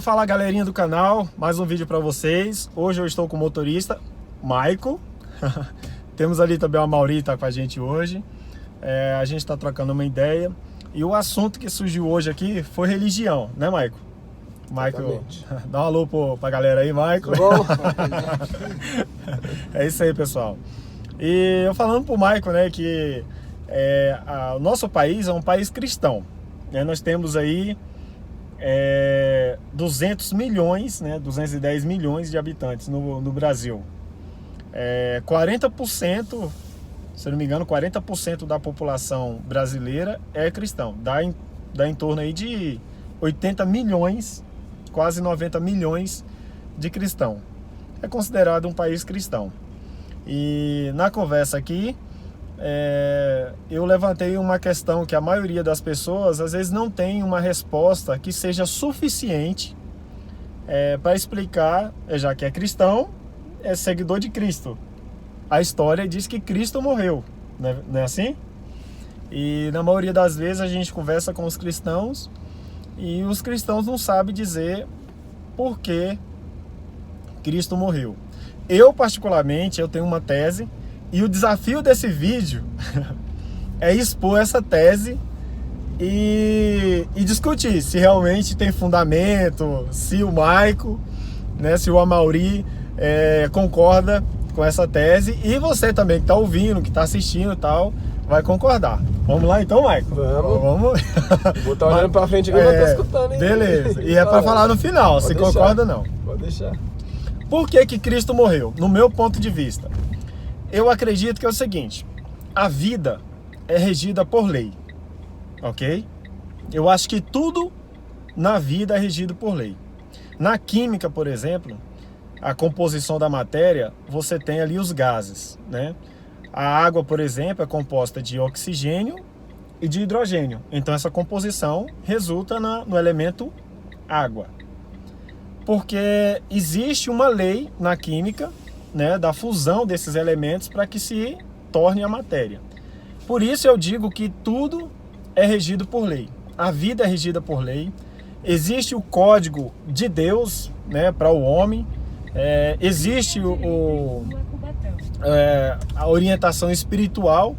Fala galerinha do canal, mais um vídeo para vocês. Hoje eu estou com o motorista Maico. Temos ali também a Mauri, tá com a gente hoje. A gente está trocando uma ideia. E o assunto que surgiu hoje aqui foi religião, né, Maico? Maico, dá um alô pra galera aí, Maico. Bom. É isso aí, pessoal. E eu falando pro Maico, né, que o nosso país é um país cristão, né? Nós temos aí 200 milhões, né, 210 milhões de habitantes no Brasil. 40%, se não me engano, 40% da população brasileira é cristão. Dá em torno aí de 80 milhões, quase 90 milhões de cristão. É considerado um país cristão. E na conversa aqui, eu levantei uma questão que a maioria das pessoas às vezes não tem uma resposta que seja suficiente para explicar, já que é cristão, é seguidor de Cristo. A história diz que Cristo morreu, não é assim? E na maioria das vezes a gente conversa com os cristãos e os cristãos não sabem dizer por que Cristo morreu. Eu particularmente, eu tenho uma tese. E o desafio desse vídeo é expor essa tese e discutir se realmente tem fundamento, se o Maico, né, se o Amauri concorda com essa tese. E você também que está ouvindo, que está assistindo e tal, vai concordar. Vamos lá então, Maico? Vamos. Vou estar olhando para frente que eu não estou escutando, hein? Beleza. E é para falar no final, se concorda ou não. Pode deixar. Por que Cristo morreu? No meu ponto de vista, eu acredito que é o seguinte: a vida é regida por lei, ok? Eu acho que tudo na vida é regido por lei. Na química, por exemplo, a composição da matéria, você tem ali os gases, né? A água, por exemplo, é composta de oxigênio e de hidrogênio. Então essa composição resulta no elemento água. Porque existe uma lei na química, né, da fusão desses elementos para que se torne a matéria. Por isso eu digo que tudo é regido por lei. A vida é regida por lei. Existe o código de Deus, né, para o homem. Existe a orientação espiritual,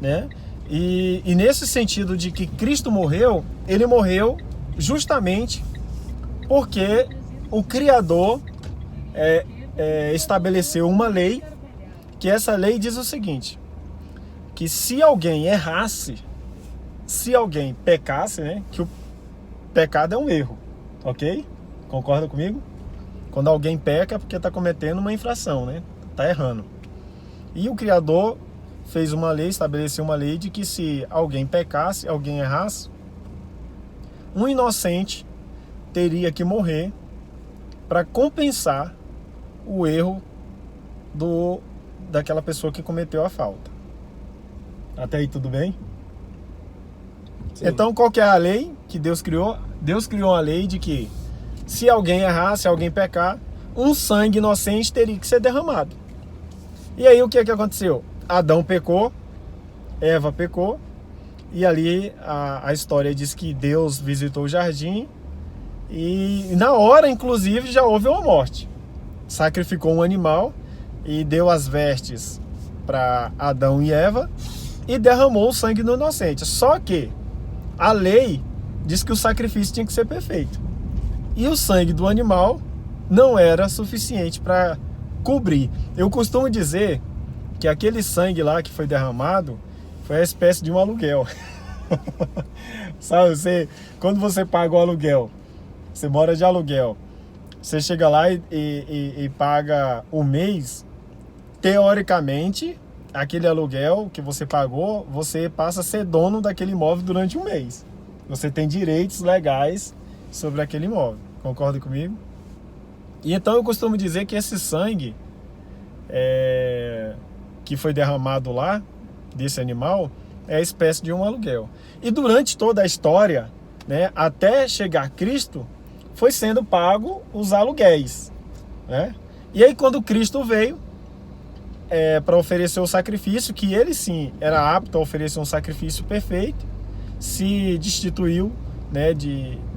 né? E nesse sentido de que Cristo morreu, ele morreu justamente porque o Criador estabeleceu uma lei, que essa lei diz o seguinte: que se alguém errasse, se alguém pecasse, né, que o pecado é um erro, ok? Concorda comigo? Quando alguém peca é porque está cometendo uma infração, né? Está errando. E o Criador fez uma lei, estabeleceu uma lei de que se alguém pecasse, alguém errasse, um inocente teria que morrer para compensar o erro daquela pessoa que cometeu a falta. Até aí tudo bem? Sim. Então qual que é a lei que Deus criou? Deus criou uma lei de que se alguém errar, se alguém pecar, um sangue inocente teria que ser derramado. E aí o que aconteceu? Adão pecou, Eva pecou, e ali a história diz que Deus visitou o jardim e na hora, inclusive, já houve uma morte. Sacrificou um animal e deu as vestes para Adão e Eva e derramou o sangue do inocente. Só que a lei diz que o sacrifício tinha que ser perfeito. E o sangue do animal não era suficiente para cobrir. Eu costumo dizer que aquele sangue lá que foi derramado foi a espécie de um aluguel. Sabe, quando você paga o aluguel, você mora de aluguel, você chega lá e paga um mês, teoricamente, aquele aluguel que você pagou, você passa a ser dono daquele imóvel durante um mês. Você tem direitos legais sobre aquele imóvel. Concorda comigo? E então eu costumo dizer que esse sangue que foi derramado lá, desse animal, é a espécie de um aluguel. E durante toda a história, né, até chegar Cristo, foi sendo pago os aluguéis, né? E aí quando Cristo veio para oferecer o sacrifício, que ele sim era apto a oferecer um sacrifício perfeito, se destituiu, né,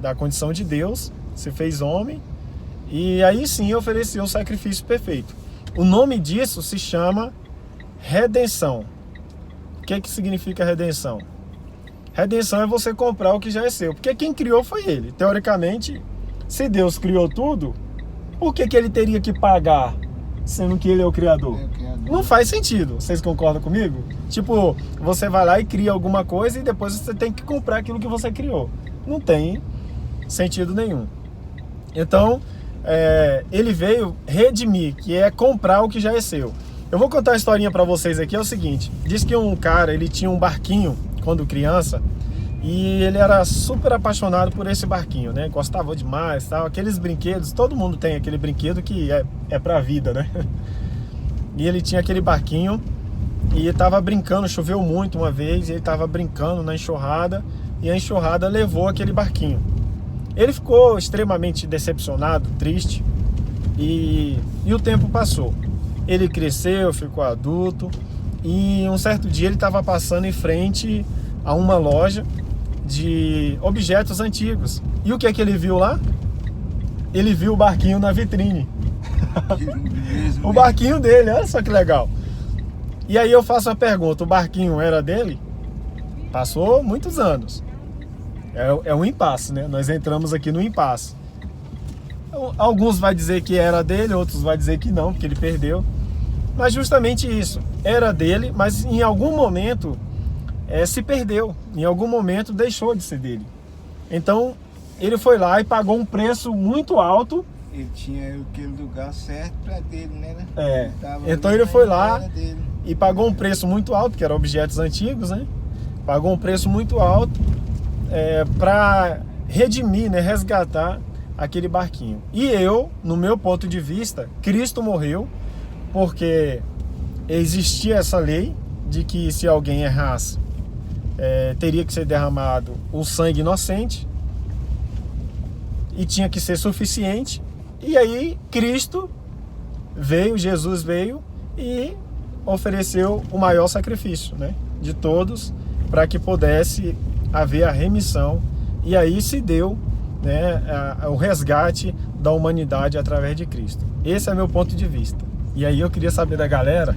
da condição de Deus, se fez homem, e aí sim ofereceu o sacrifício perfeito. O nome disso se chama redenção. O que significa redenção? Redenção é você comprar o que já é seu, porque quem criou foi ele. Teoricamente, se Deus criou tudo, por que ele teria que pagar, sendo que ele é o criador? Não faz sentido. Vocês concordam comigo? Tipo, você vai lá e cria alguma coisa e depois você tem que comprar aquilo que você criou. Não tem sentido nenhum. Então, ele veio redimir, que é comprar o que já é seu. Eu vou contar uma historinha pra vocês aqui, é o seguinte. Diz que um cara, ele tinha um barquinho quando criança, e ele era super apaixonado por esse barquinho, né? Gostava demais, tal. Aqueles brinquedos, todo mundo tem aquele brinquedo que é pra vida, né? E ele tinha aquele barquinho e estava brincando, choveu muito uma vez, e ele estava brincando na enxurrada, e a enxurrada levou aquele barquinho. Ele ficou extremamente decepcionado, triste, e o tempo passou. Ele cresceu, ficou adulto, e um certo dia ele estava passando em frente a uma loja de objetos antigos. E o que é que ele viu lá? Ele viu o barquinho na vitrine. O barquinho dele, olha só que legal. E aí eu faço a pergunta, o barquinho era dele? Passou muitos anos. É um impasse, né? Nós entramos aqui no impasse. Alguns vai dizer que era dele, outros vai dizer que não, porque ele perdeu. Mas justamente isso, era dele, mas em algum momento se perdeu. Em algum momento deixou de ser dele. Então ele foi lá e pagou um preço muito alto. Ele tinha aquele lugar certo para dele, né? Então ele foi lá e pagou um preço muito alto, que eram objetos antigos, né? Pagou um preço muito alto para redimir, né? Resgatar aquele barquinho. E eu, no meu ponto de vista, Cristo morreu porque existia essa lei de que se alguém errasse, teria que ser derramado o sangue inocente e tinha que ser suficiente. E aí Cristo veio, Jesus veio e ofereceu o maior sacrifício, né, de todos, para que pudesse haver a remissão. E aí se deu, né, o resgate da humanidade através de Cristo. Esse é meu ponto de vista. E aí eu queria saber da galera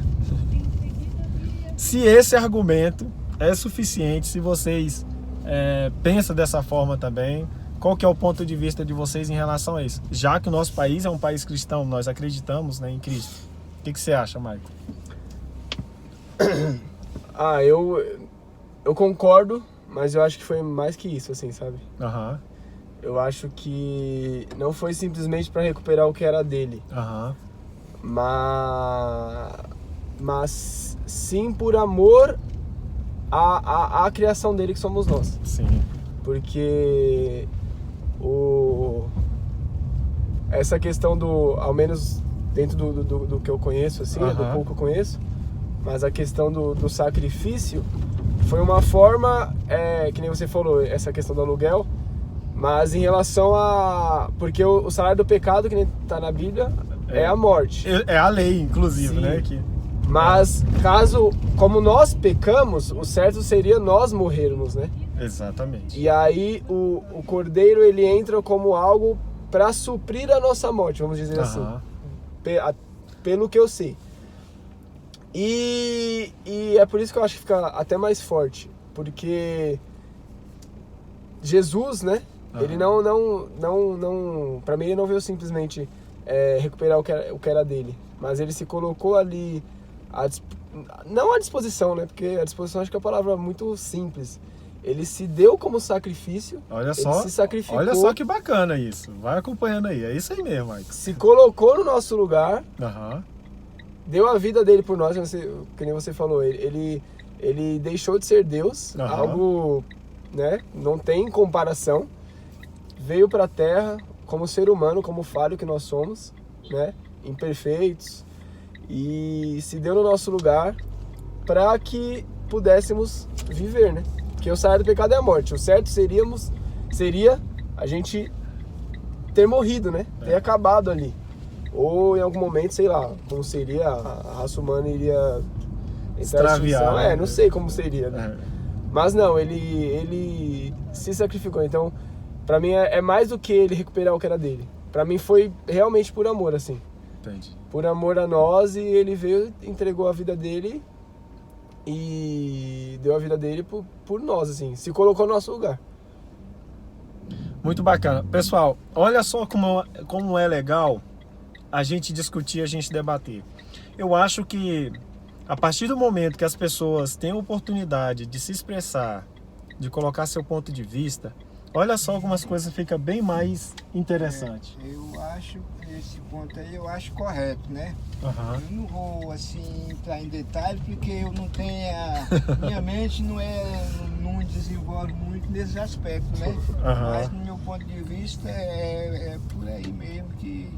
se esse argumento é suficiente, se vocês pensam dessa forma também. Qual que é o ponto de vista de vocês em relação a isso? Já que o nosso país é um país cristão, nós acreditamos, né, em Cristo. O que você acha, Michael? Eu concordo, mas eu acho que foi mais que isso, assim, sabe? Aham. Eu acho que não foi simplesmente para recuperar o que era dele. Aham. Mas sim por amor à criação dele, que somos nós. Sim. Porque essa questão ao menos dentro do que eu conheço, assim, do pouco que eu conheço, mas a questão do sacrifício foi uma forma, que nem você falou, essa questão do aluguel, mas em relação porque o salário do pecado, que nem tá na Bíblia, é a morte. É a lei, inclusive, sim, né? Mas como nós pecamos, o certo seria nós morrermos, né? Exatamente. E aí o cordeiro, ele entra como algo para suprir a nossa morte, vamos dizer assim. Pelo que eu sei. E é por isso que eu acho que fica até mais forte, porque Jesus, né? Ele não, para mim ele não veio simplesmente recuperar o que era dele, mas ele se colocou ali não à disposição, né? Porque a disposição acho que é uma palavra muito simples. Ele se deu como sacrifício. Olha só, se sacrificou. Olha só que bacana isso. Vai acompanhando aí. É isso aí mesmo, Michael. Se colocou no nosso lugar. Aham. Deu a vida dele por nós, que nem você falou. Ele deixou de ser Deus. Algo, né? Não tem comparação. Veio para a Terra como ser humano, como falho que nós somos, né? Imperfeitos. E se deu no nosso lugar para que pudéssemos viver, né? Porque o salário do pecado é a morte. O certo seria a gente ter morrido, né? Ter acabado ali. Ou em algum momento, sei lá, como seria, a raça humana iria extraviar. Não sei como seria, né? Mas não, ele se sacrificou. Então, Pra mim é mais do que ele recuperar o que era dele. Pra mim foi realmente por amor, assim. Entendi. Por amor a nós, e ele veio, entregou a vida dele e deu a vida dele por nós, assim. Se colocou no nosso lugar. Muito bacana. Pessoal, olha só como é legal a gente discutir, a gente debater. Eu acho que a partir do momento que as pessoas têm a oportunidade de se expressar, de colocar seu ponto de vista, olha só algumas coisas ficam bem mais interessantes. Eu acho esse ponto aí, eu acho correto, né? Uhum. Eu não vou assim entrar em detalhe porque eu não tenho minha mente não desenvolve muito nesse aspecto, né? Uhum. Mas no meu ponto de vista é por aí mesmo que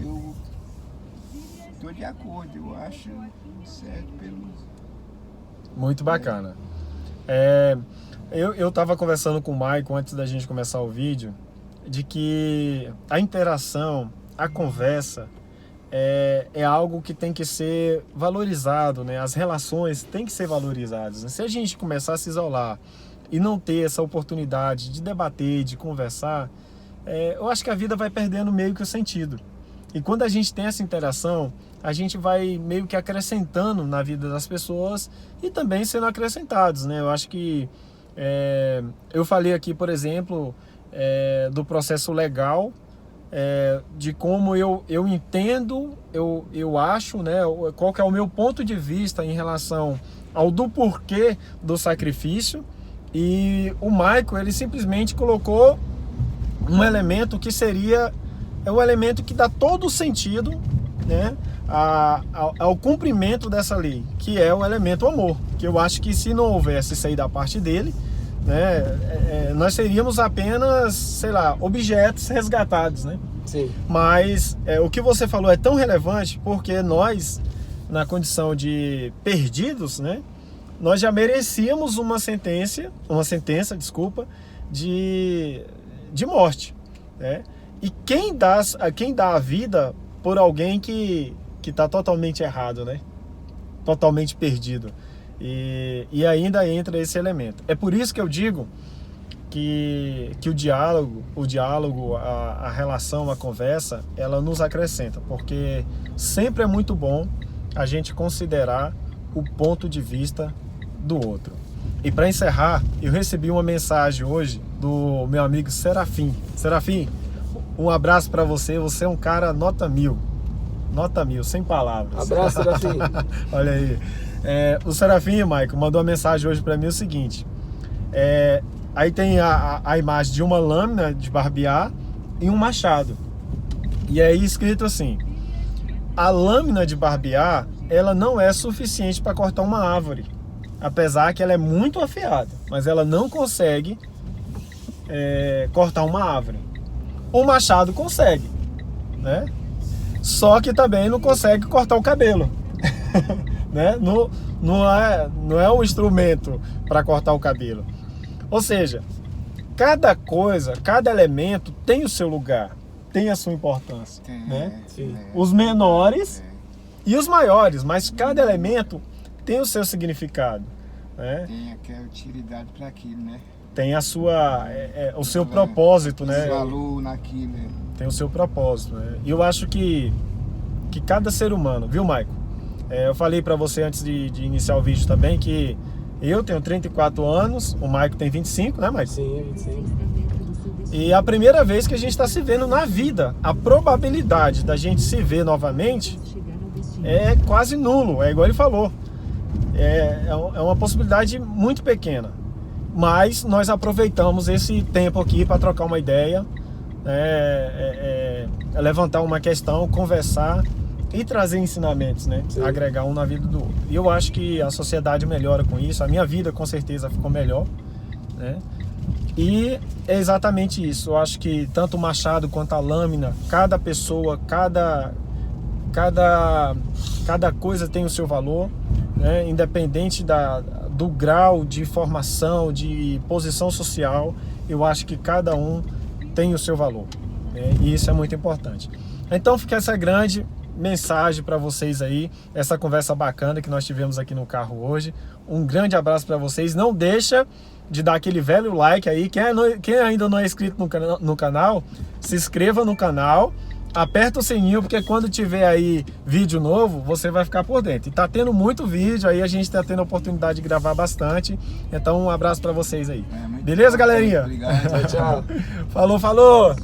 eu estou de acordo, eu acho certo pelo... Muito bacana. Eu estava conversando com o Maicon antes da gente começar o vídeo, de que a interação, a conversa é algo que tem que ser valorizado, né? As relações têm que ser valorizadas, né? Se a gente começar a se isolar e não ter essa oportunidade de debater, de conversar, eu acho que a vida vai perdendo meio que o sentido. E quando a gente tem essa interação, a gente vai meio que acrescentando na vida das pessoas e também sendo acrescentados, né? Eu acho que eu falei aqui, por exemplo, do processo legal, de como eu entendo, eu acho, né, qual que é o meu ponto de vista em relação ao do porquê do sacrifício. E o Maicon, ele simplesmente colocou um elemento que seria o elemento que dá todo o sentido, né, ao cumprimento dessa lei, que é o elemento amor, que eu acho que se não houvesse isso aí da parte dele, né, nós seríamos apenas, sei lá, objetos resgatados, né? Sim. Mas o que você falou é tão relevante porque nós, na condição de perdidos, né, nós já merecíamos uma sentença, de morte, né? E quem dá a vida por alguém que está totalmente errado, né? Totalmente perdido. E ainda entra esse elemento. É por isso que eu digo que o diálogo, a relação, a conversa, ela nos acrescenta, porque sempre é muito bom a gente considerar o ponto de vista do outro. E para encerrar, eu recebi uma mensagem hoje do meu amigo Serafim. Serafim, um abraço para você. Você é um cara nota 1000, sem palavras. Abraço, Serafim. Olha aí. O Serafim, Maicon, mandou uma mensagem hoje para mim o seguinte: aí tem a imagem de uma lâmina de barbear e um machado. E aí escrito assim: a lâmina de barbear, ela não é suficiente para cortar uma árvore, apesar que ela é muito afiada, mas ela não consegue cortar uma árvore. O machado consegue, né? Só que também não consegue cortar o cabelo. Né? Não é um instrumento para cortar o cabelo. Ou seja, cada coisa, cada elemento tem o seu lugar, tem a sua importância, né? Os menores e os maiores, mas cada elemento tem o seu significado, né? Tem aquela utilidade para aquilo, né? Tem a sua, o seu propósito, né? Valor naquilo, né? Tem o seu propósito, né? E eu acho que cada ser humano, viu, Maicon? Eu falei para você antes de iniciar o vídeo também que eu tenho 34 anos, o Maicon tem 25, né, Maicon? Sim, 25. E a primeira vez que a gente está se vendo na vida, a probabilidade da gente se ver novamente é quase nulo, é igual ele falou. É uma possibilidade muito pequena. Mas nós aproveitamos esse tempo aqui para trocar uma ideia, levantar uma questão, conversar e trazer ensinamentos, né? Agregar um na vida do outro. E eu acho que a sociedade melhora com isso, a minha vida com certeza ficou melhor, né? E é exatamente isso. Eu acho que tanto o machado quanto a lâmina, cada pessoa, cada coisa tem o seu valor, né? Independente do grau de formação, de posição social, eu acho que cada um tem o seu valor, né? E isso é muito importante. Então fica essa grande mensagem para vocês aí, essa conversa bacana que nós tivemos aqui no carro hoje. Um grande abraço para vocês. Não deixa de dar aquele velho like aí. Quem ainda não é inscrito no canal, se inscreva no canal, aperta o sininho, porque quando tiver aí vídeo novo, você vai ficar por dentro. E tá tendo muito vídeo aí, a gente tá tendo a oportunidade de gravar bastante. Então um abraço pra vocês aí. Beleza, galerinha? Obrigado. Tchau. Falou. Falou.